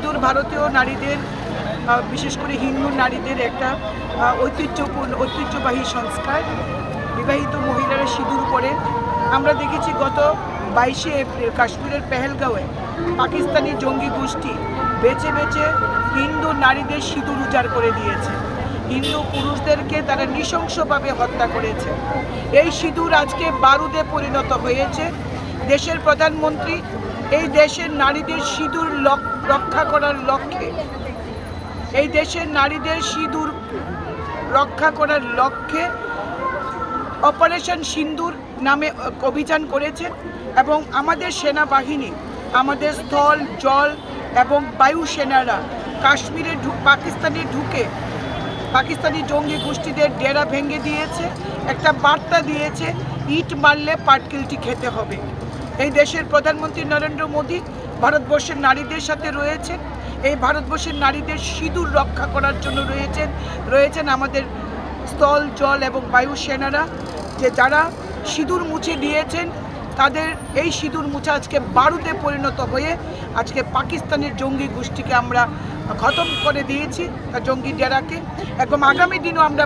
সিঁদুর ভারতীয় নারীদের বিশেষ করে হিন্দু নারীদের একটা ঐতিহ্যবাহী সংস্কার। বিবাহিত মহিলারা সিঁদুর পরেন। আমরা দেখেছি গত 22শে এপ্রিল কাশ্মীরের পেহেলগাঁওয়ে পাকিস্তানি জঙ্গি গোষ্ঠী বেছে বেছে হিন্দু নারীদের সিঁদুর উজাড় করে দিয়েছে। হিন্দু পুরুষদেরকে তারা নৃশংসভাবে হত্যা করেছে। এই সিঁদুর আজকে বারুদে পরিণত হয়েছে। দেশের প্রধানমন্ত্রী এই দেশের নারীদের সিঁদুর রক্ষা করার লক্ষ্যে এই দেশের নারীদের সিঁদুর রক্ষা করার লক্ষ্যে অপারেশন সিন্দুর নামে অভিযান করেছে এবং আমাদের সেনাবাহিনী, আমাদের স্থল, জল এবং বায়ু সেনারা কাশ্মীরে পাকিস্তানি জঙ্গি গোষ্ঠীদের ডেরা ভেঙে দিয়েছে। একটা বার্তা দিয়েছে, ইট মারলে পাটকেলটি খেতে হবে। এই দেশের প্রধানমন্ত্রী নরেন্দ্র মোদী ভারতবর্ষের নারীদের সাথে রয়েছেন। এই ভারতবর্ষের নারীদের সিঁদুর রক্ষা করার জন্য রয়েছেন আমাদের স্থল, জল এবং বায়ু সেনারা, যারা সিঁদুর মুছে দিয়েছেন। তাদের এই সিঁদুর মুছে আজকে বারুদে পরিণত হয়ে আজকে পাকিস্তানের জঙ্গি গোষ্ঠীকে আমরা খতম করে দিয়েছি, জঙ্গি ডেরাকে। এবং আগামী দিনও আমরা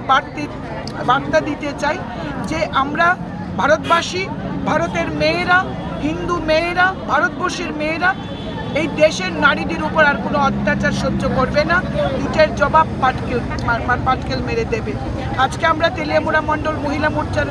বার্তা দিতে চাই যে আমরা ভারতবাসী, ভারতের মেয়েরা, হিন্দু মেয়েরা, ভারতবর্ষের মেয়েরা এই দেশের নারীদের উপর আর কোনো অত্যাচার সহ্য করবে না। ইটের জবাব পাটকেল মেরে দেবে। আজকে আমরা তেলিয়ামুড়া মণ্ডল মহিলা মোর্চার